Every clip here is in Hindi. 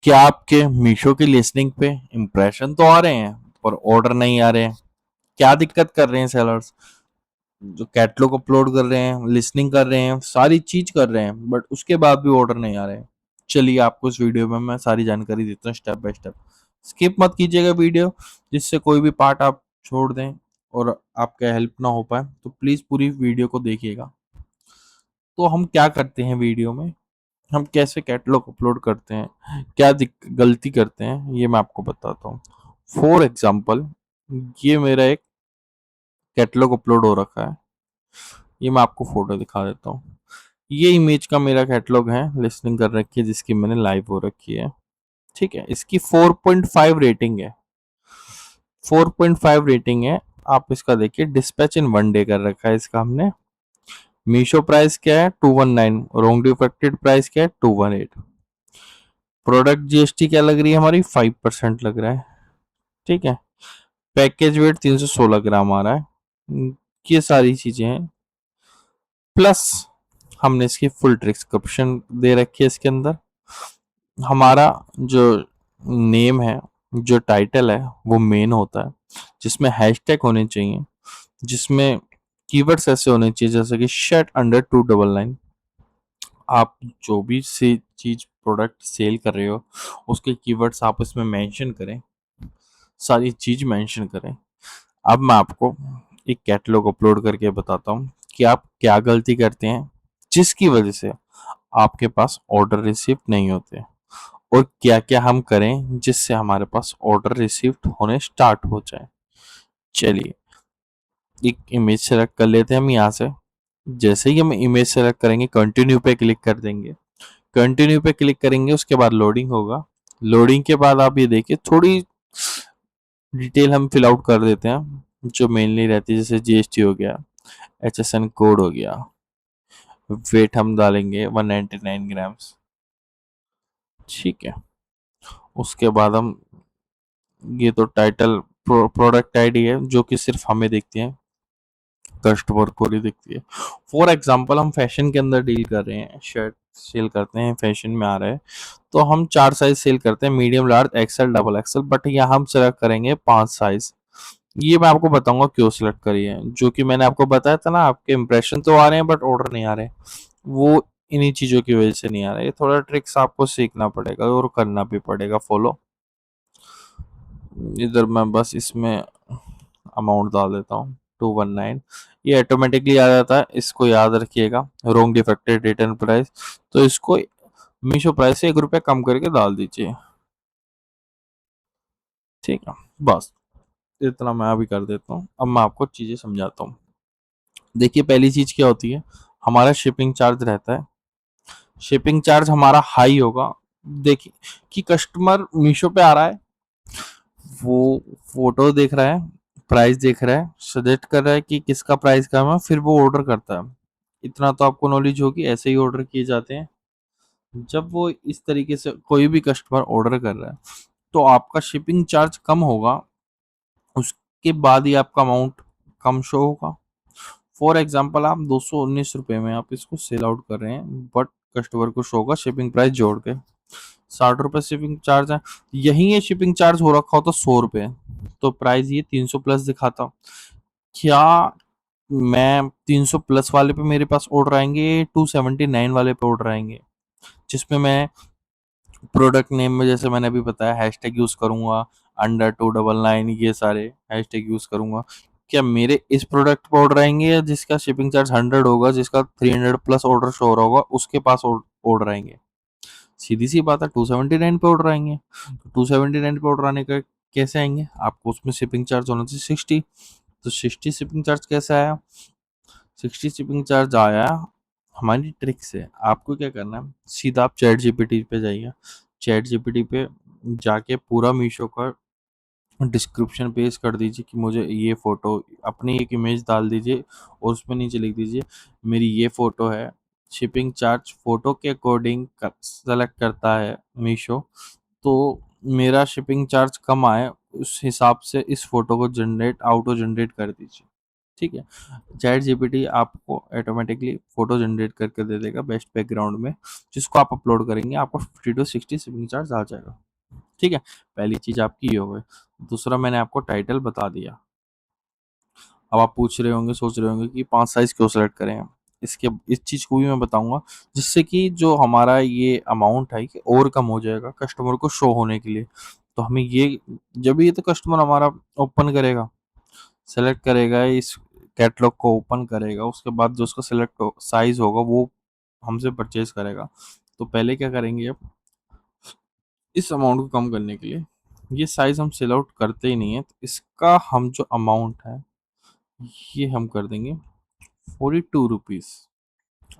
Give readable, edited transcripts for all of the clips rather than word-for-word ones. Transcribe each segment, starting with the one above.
क्या आपके मीशो की लिस्टिंग पे इम्प्रेशन तो आ रहे हैं पर ऑर्डर नहीं आ रहे हैं? क्या दिक्कत कर रहे हैं सेलर्स? जो कैटलॉग अपलोड कर रहे हैं, लिसनिंग कर रहे हैं, सारी चीज कर रहे हैं, बट उसके बाद भी ऑर्डर नहीं आ रहे हैं। चलिए आपको इस वीडियो में मैं सारी जानकारी देता हूँ स्टेप बाय स्टेप। स्किप मत कीजिएगा वीडियो, जिससे कोई भी पार्ट आप छोड़ दें और आपका हेल्प ना हो पाए, तो प्लीज पूरी वीडियो को देखिएगा। तो हम क्या करते हैं वीडियो में, हम कैसे कैटलॉग अपलोड करते हैं, क्या गलती करते हैं, ये मैं आपको बताता हूँ। फॉर एग्जाम्पल, ये मेरा एक कैटलॉग अपलोड हो रखा है। ये मैं आपको फोटो दिखा देता हूँ। ये इमेज का मेरा कैटलॉग है, लिस्टिंग कर रखी है, जिसकी मैंने लाइव हो रखी है। ठीक है, इसकी 4.5 रेटिंग है। 4.5 रेटिंग है। आप इसका देखिए, डिस्पैच इन 1 डे कर रखा है इसका हमने। मीशो प्राइस क्या है? 219। रोंग डिफेक्टेड प्राइस क्या है? 218। प्रोडक्ट जीएसटी क्या लग रही है हमारी? 5% लग रहा है। ठीक है। पैकेज वेट 316 ग्राम आ रहा है। ये सारी चीजें हैं। प्लस हमने इसकी फुल डिस्क्रिप्शन दे रखी है इसके अंदर। हमारा जो नेम है, जो टाइटल है, वो मेन होता है, जिसमें हैशटैग होने चाहिए, जिसमें कीवर्ड्स ऐसे होने चाहिए जैसे कि शर्ट अंडर 299। आप जो भी से चीज प्रोडक्ट सेल कर रहे हो, उसके कीवर्ड्स आप इसमें मेंशन करें, सारी चीज मेंशन करें। अब मैं आपको एक कैटलॉग अपलोड करके बताता हूँ कि आप क्या गलती करते हैं, जिसकी वजह से आपके पास ऑर्डर रिसीव नहीं होते, और क्या क्या हम करें जिससे हमारे पास ऑर्डर रिसीव होने स्टार्ट हो जाए। चलिए, एक इमेज सेलेक्ट कर लेते हैं हम यहाँ से। जैसे ही हम इमेज सेलेक्ट करेंगे, कंटिन्यू पे क्लिक कर देंगे। कंटिन्यू पे क्लिक करेंगे, उसके बाद लोडिंग होगा। लोडिंग के बाद आप ये देखिए, थोड़ी डिटेल हम फिल आउट कर देते हैं जो मेनली रहती है, जैसे जीएसटी हो गया, एचएसएन कोड हो गया, वेट हम डालेंगे 199 ग्राम्स। ठीक है। उसके बाद हम, ये तो टाइटल प्रोडक्ट आईडी है जो कि सिर्फ हमें दिखती है, कस्टमर को नहीं दिखती है। फॉर एग्जांपल, हम फैशन के अंदर डील कर रहे हैं, शर्ट सेल करते हैं, फैशन में आ रहा है, तो हम 4 साइज सेल करते हैं, medium, large, XL, double XL, but यहाँ हम सेलेक्ट करेंगे 5 साइज। ये मैं आपको बताऊंगा क्यों सिलेक्ट करी है। जो कि मैंने आपको बताया था ना, आपके इंप्रेशन तो आ रहे हैं बट ऑर्डर नहीं आ रहे, वो इन्हीं चीजों की वजह से नहीं आ रहा है। ये थोड़ा ट्रिक्स आपको सीखना पड़ेगा और करना भी पड़ेगा फॉलो। इधर मैं बस इसमें अमाउंट डाल देता हूँ 219। ये ऑटोमेटिकली आ जाता है, इसको याद रखिएगा। रोंग डिफेक्टेड रिटर्न प्राइस, तो इसको मीशो प्राइस से 1 रुपया कम करके डाल दीजिए। ठीक है, बस इतना मैं अभी कर देता हूँ। अब मैं आपको चीजें समझाता हूँ। देखिए, पहली चीज क्या होती है, हमारा शिपिंग चार्ज रहता है। शिपिंग चार्ज हमारा हाई होगा। देखिए कि कस्टमर मीशो पे आ रहा है, वो फोटो देख रहा है, प्राइस देख रहा है, सजेस्ट कर रहा है कि किसका प्राइस कम है, फिर वो ऑर्डर करता है। इतना तो आपको नॉलेज होगी, ऐसे ही ऑर्डर किए जाते हैं। जब वो इस तरीके से कोई भी कस्टमर ऑर्डर कर रहा है, तो आपका शिपिंग चार्ज कम होगा, उसके बाद ही आपका अमाउंट कम शो होगा। फॉर एग्जाम्पल, आप 219 रुपये में आप इसको सेल आउट कर रहे हैं, बट कस्टमर को शो होगा शिपिंग प्राइस जोड़ के 60 रुपये शिपिंग चार्ज है। यही ये शिपिंग चार्ज हो रखा होता 100 रुपये, तो प्राइस ये 300 प्लस दिखाता। क्या मैं 300 प्लस वाले पे मेरे पास ऑर्डर आएंगे, 279 वाले पे ऑर्डर आएंगे, जिसमें मैं प्रोडक्ट नेम में, जैसे मैंने अभी बताया, हैशटैग यूज करूंगा, अंडर 299, ये सारे हैशटैग यूज करूंगा। क्या मेरे इस प्रोडक्ट पर ऑर्डर आएंगे, या जिसका शिपिंग चार्ज 100 होगा, जिसका 300 प्लस ऑर्डर शो हो रहा होगा, उसके पास ऑर्डर आएंगे? सीधी सी बात है, 279 पे ऑर्डर आएंगे। तो 279 पे ऑर्डर आने का कैसे आएंगे? आपको उसमें शिपिंग चार्ज होना चाहिए 60। तो 60 शिपिंग चार्ज कैसे आया? 60 शिपिंग चार्ज आया हमारी ट्रिक से। आपको क्या करना है, सीधा आप चैट जीपीटी पे जाइए। चैट जीपीटी पे जाके पूरा मीशो का डिस्क्रिप्शन पेश कर दीजिए कि मुझे ये फोटो, अपनी एक इमेज डाल दीजिए, और उसमें नीचे लिख दीजिए मेरी ये फोटो है, शिपिंग चार्ज फोटो के अकॉर्डिंग सेलेक्ट करता है मीशो, तो मेरा शिपिंग चार्ज कम आए, उस हिसाब से इस फोटो को जनरेट ऑटो जनरेट कर दीजिए। ठीक है। चैट जीपीटी आपको ऑटोमेटिकली फोटो जनरेट करके दे देगा बेस्ट बैकग्राउंड में, जिसको आप अपलोड करेंगे आपको 50 to 60 शिपिंग चार्ज आ जाएगा। ठीक है, पहली चीज आपकी ये हो गई। दूसरा, मैंने आपको टाइटल बता दिया। अब आप पूछ रहे होंगे, सोच रहे होंगे कि 5 साइज क्यों सेलेक्ट करें। इसके इस चीज को भी मैं बताऊंगा, जिससे कि जो हमारा ये अमाउंट है कि और कम हो जाएगा कस्टमर को शो होने के लिए। तो हमें ये, जब ये तो कस्टमर हमारा ओपन करेगा, सेलेक्ट करेगा, इस कैटलॉग को ओपन करेगा, उसके बाद जो उसका सिलेक्ट साइज होगा वो हमसे परचेज करेगा। तो पहले क्या करेंगे, अब इस अमाउंट को कम करने के लिए ये साइज हम सेल आउट करते ही नहीं है, तो इसका हम जो अमाउंट है ये हम कर देंगे 42 रुपीज।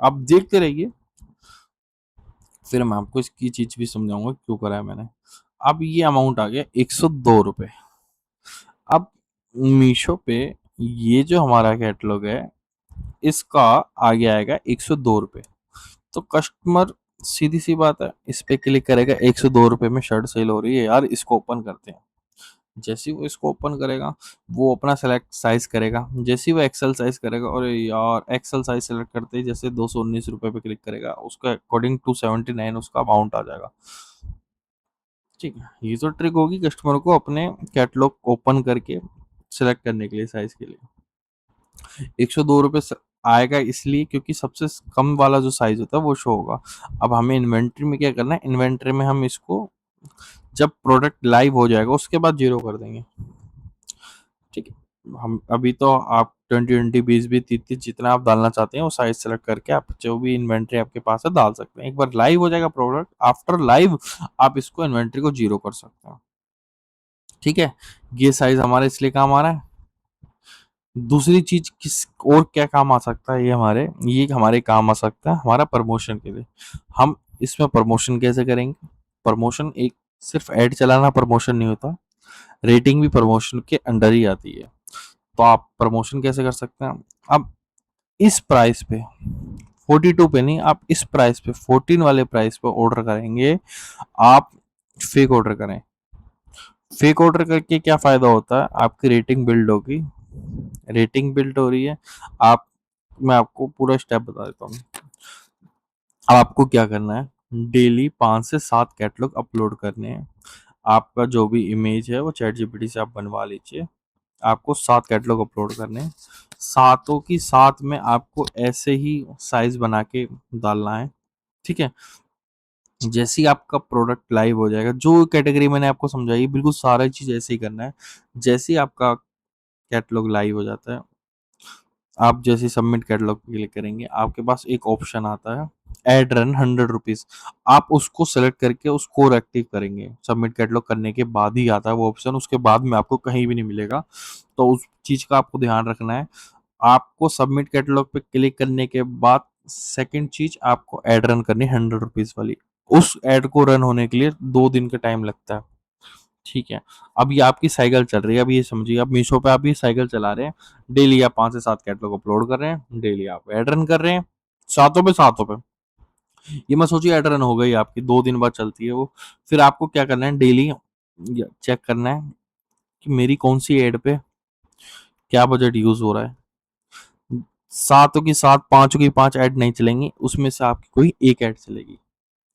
आप देखते रहिए, फिर मैं आपको इसकी चीज भी समझाऊंगा क्यों करा है मैंने। अब ये अमाउंट आ गया 102 रुपये। अब मीशो पे ये जो हमारा कैटलॉग है इसका आगे आएगा 102 रुपये। तो कस्टमर, सीधी सी बात है, इस पे क्लिक करेगा, 102 रुपये में शर्ट सेल हो रही है यार, इसको ओपन करते हैं। जैसे ही वो इसको ओपन करेगा, वो अपना सेलेक्ट साइज करेगा। जैसे ही वो एक्सेल साइज करेगा, और यार एक्सेल साइज सेलेक्ट करते ही जैसे 219 रुपये पे क्लिक करेगा, उसका अकॉर्डिंग टू 79 उसका अमाउंट आ जाएगा। ठीक है, ये तो ट्रिक होगी कस्टमर को अपने कैटलॉग ओपन करके सेलेक्ट करने के लिए साइज के लिए। 102 रुपये आएगा इसलिए क्योंकि सबसे कम वाला जो साइज होता है वो शो होगा। अब हमें इन्वेंट्री में क्या करना है, इन्वेंट्री में हम इसको जब प्रोडक्ट लाइव हो जाएगा उसके बाद जीरो कर देंगे। ठीक है, हम अभी तो आप 20 20 20 20 30 30 जितना आप डालना चाहते हैं वो साइज सेलेक्ट करके आप जो भी इन्वेंट्री आपके पास है डाल सकते हैं। एक बार लाइव हो जाएगा प्रोडक्ट, आफ्टर लाइव आप इसको इन्वेंट्री को जीरो कर सकते हैं। ठीक है, ये साइज हमारा इसलिए काम आ रहा है। दूसरी चीज किस और क्या काम आ सकता है, ये हमारे काम आ सकता है हमारा प्रमोशन के लिए। हम इसमें प्रमोशन कैसे करेंगे। प्रमोशन एक सिर्फ ऐड चलाना प्रमोशन नहीं होता, रेटिंग भी प्रमोशन के अंडर ही आती है। तो आप प्रमोशन कैसे कर सकते हैं। अब इस प्राइस पे 42 पे नहीं, आप इस प्राइस पे 14 वाले प्राइस पे ऑर्डर करेंगे। आप फेक ऑर्डर करें। फेक ऑर्डर करके क्या फायदा होता है, आपकी रेटिंग बिल्ड होगी। रेटिंग बिल्ड हो रही है। आप मैं आपको पूरा स्टेप बता देता हूँ। अब आपको क्या करना है, डेली 5 से 7 कैटलॉग अपलोड करने हैं। आपका जो भी इमेज है वो चैट जीपीटी से आप बनवा लीजिए। आपको 7 कैटलॉग अपलोड करने हैं। सातों की साथ में आपको ऐसे ही साइज बना के डालना है। ठीक है, जैसे ही आपका प्रोडक्ट लाइव हो जाएगा, जो कैटेगरी मैंने आपको समझाई बिल्कुल सारा चीज ऐसे ही करना है। जैसे ही आपका कैटलॉग लाइव हो जाता है, आप जैसे सबमिट कैटलॉग पे क्लिक करेंगे, आपके पास एक ऑप्शन आता है एड रन 100 रुपीज। आप उसको सेलेक्ट करके उसको एक्टिव करेंगे। सबमिट कैटलॉग करने के बाद ही आता है वो ऑप्शन, उसके बाद में आपको कहीं भी नहीं मिलेगा। तो उस चीज का आपको ध्यान रखना है। आपको सबमिट कैटलॉग पे क्लिक करने के बाद सेकंड चीज आपको एड रन करनी है 100 रुपीज वाली। उस एड को रन होने के लिए 2 दिन का टाइम लगता है। ठीक है, अब ये आपकी साइकिल चल रही है। अब ये समझिए, अब मीशो पे आप ये साइकिल चला रहे हैं। डेली आप 5 से 7 कैटलॉग अपलोड कर रहे हैं, डेली आप एड रन कर रहे हैं, सातों पे। ये मैं सोचिए एड रन हो गई आपकी, 2 दिन बाद चलती है वो। फिर आपको क्या करना है, डेली चेक करना है कि मेरी कौन सी एड पे क्या बजट यूज हो रहा है। सातों की सात, पांचों की पांच ऐड नहीं चलेंगी, उसमें से आपकी कोई एक ऐड चलेगी।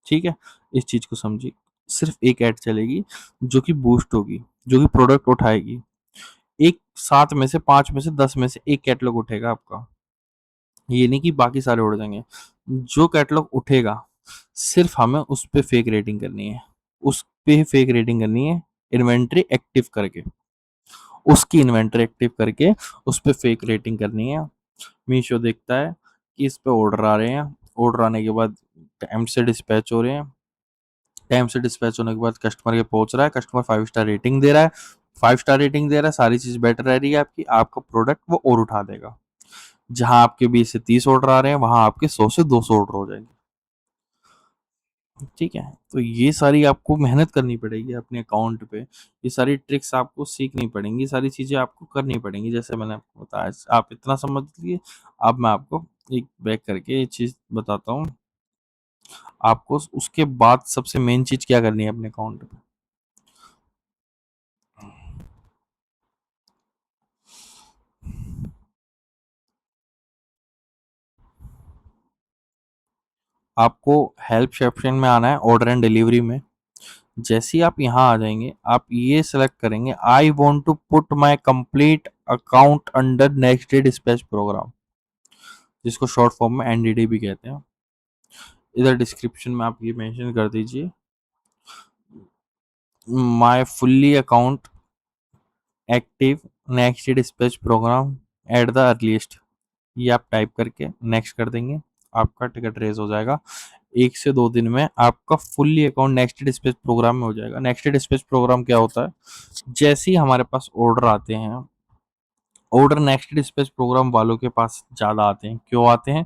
ठीक है, इस चीज को समझिए। सिर्फ एक ऐड चलेगी जो कि बूस्ट होगी, जो कि प्रोडक्ट उठाएगी। एक 7 में से 5 में से 10 में से एक कैटलॉग उठेगा आपका। ये नहीं कि बाकी सारे उड़ जाएंगे। जो कैटलॉग उठेगा सिर्फ हमें उस पे फेक रेटिंग करनी है। उस पे फेक रेटिंग करनी है, इन्वेंट्री एक्टिव करके। उसकी इन्वेंट्री एक्टिव करके उस पे फेक रेटिंग करनी है। मीशो देखता है कि इस पे ऑर्डर आ रहे हैं, ऑर्डर आने के बाद टाइम से डिस्पैच हो रहे हैं। टाइम से डिस्पैच होने के बाद कस्टमर के पहुंच रहा है, कस्टमर 5 स्टार रेटिंग दे रहा है। 5 स्टार रेटिंग दे रहा है, सारी चीज बेटर रह रही है आपकी, आपका प्रोडक्ट वो और उठा देगा। जहां आपके 20 से 30 ऑर्डर आ रहे हैं, वहां आपके 100 से 200 ऑर्डर हो जाएंगे। ठीक है, तो ये सारी आपको मेहनत करनी पड़ेगी अपने अकाउंट पे। ये सारी ट्रिक्स आपको सीखनी पड़ेंगी, सारी चीजें आपको करनी पड़ेंगी, जैसे मैंने आपको बताया। आप इतना समझ लिए। अब मैं आपको एक बैक करके ये चीज बताता हूँ। आपको उसके बाद सबसे मेन चीज क्या करनी है अपने अकाउंट पे। आपको हेल्प सेक्शन में आना है, ऑर्डर एंड डिलीवरी में। जैसे ही आप यहाँ आ जाएंगे, आप ये सेलेक्ट करेंगे, I want to put my complete account under next day dispatch program, जिसको शॉर्ट फॉर्म में एनडीडी भी कहते हैं। इधर डिस्क्रिप्शन में आप ये मेंशन कर दीजिए, my fully account active next day dispatch programme at the earliest. ये आप टाइप करके नेक्स्ट कर देंगे, आपका टिकट रेज हो जाएगा। 1 से 2 दिन में आपका fully account next dispatch program में हो जाएगा। नेक्स्ट डिस्पैच प्रोग्राम क्या होता है? जैसे ही हमारे पास ऑर्डर आते हैं, ऑर्डर नेक्स्ट डिस्पैच प्रोग्राम वालों के पास ज़्यादा आते हैं। क्यों आते हैं?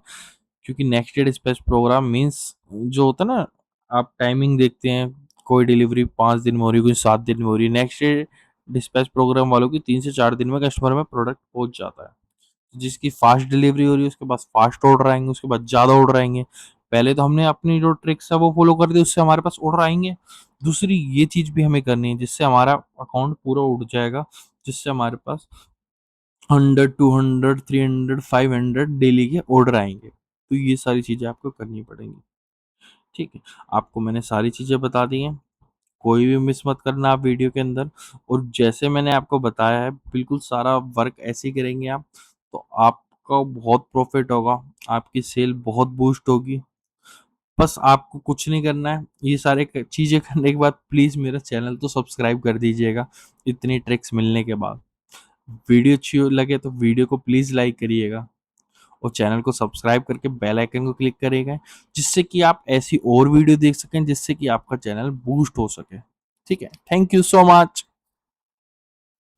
क्योंकि next day dispatch program means जो होता है ना, आप टाइमिंग देखते हैं, कोई डिलीवरी 5 दिन में हो रही है, कोई 7 दिन में हो रही है। नेक्स्ट डे डिस्पैच प्रोग्राम वालों की 3 से 4 दिन में कस्टमर में प्रोडक्ट पहुंच जाता है। जिसकी फास्ट डिलीवरी हो रही है उसके पास फास्ट ऑर्डर आएंगे, उसके बाद ज़्यादा ऑर्डर आएंगे। पहले तो हमने अपनी जो ट्रिक्स है वो फॉलो कर दी, उससे हमारे पास ऑर्डर आएंगे। दूसरी ये चीज़ भी हमें करनी है जिससे हमारा अकाउंट पूरा उड़ जाएगा, जिससे हमारे पास 100, 200, 300, 500 डेली के ऑर्डर आएंगे। तो ये सारी चीज़ें आपको करनी पड़ेंगी। ठीक है, आपको मैंने सारी चीज़ें बता दी हैं, कोई भी मिस मत करना आप वीडियो के अंदर। और जैसे मैंने आपको बताया है बिल्कुल सारा वर्क ऐसे ही करेंगे आप, तो आपका बहुत प्रॉफिट होगा, आपकी सेल बहुत बूस्ट होगी। बस आपको कुछ नहीं करना है, ये सारे चीज़ें करने के बाद प्लीज़ मेरा चैनल तो सब्सक्राइब कर दीजिएगा। इतनी ट्रिक्स मिलने के बाद वीडियो अच्छी लगे तो वीडियो को प्लीज़ लाइक करिएगा, और चैनल को सब्सक्राइब करके बेल आइकन को क्लिक करिएगा, जिससे कि आप ऐसी और वीडियो देख सकें, जिससे कि आपका चैनल बूस्ट हो सके। ठीक है, थैंक यू सो मच।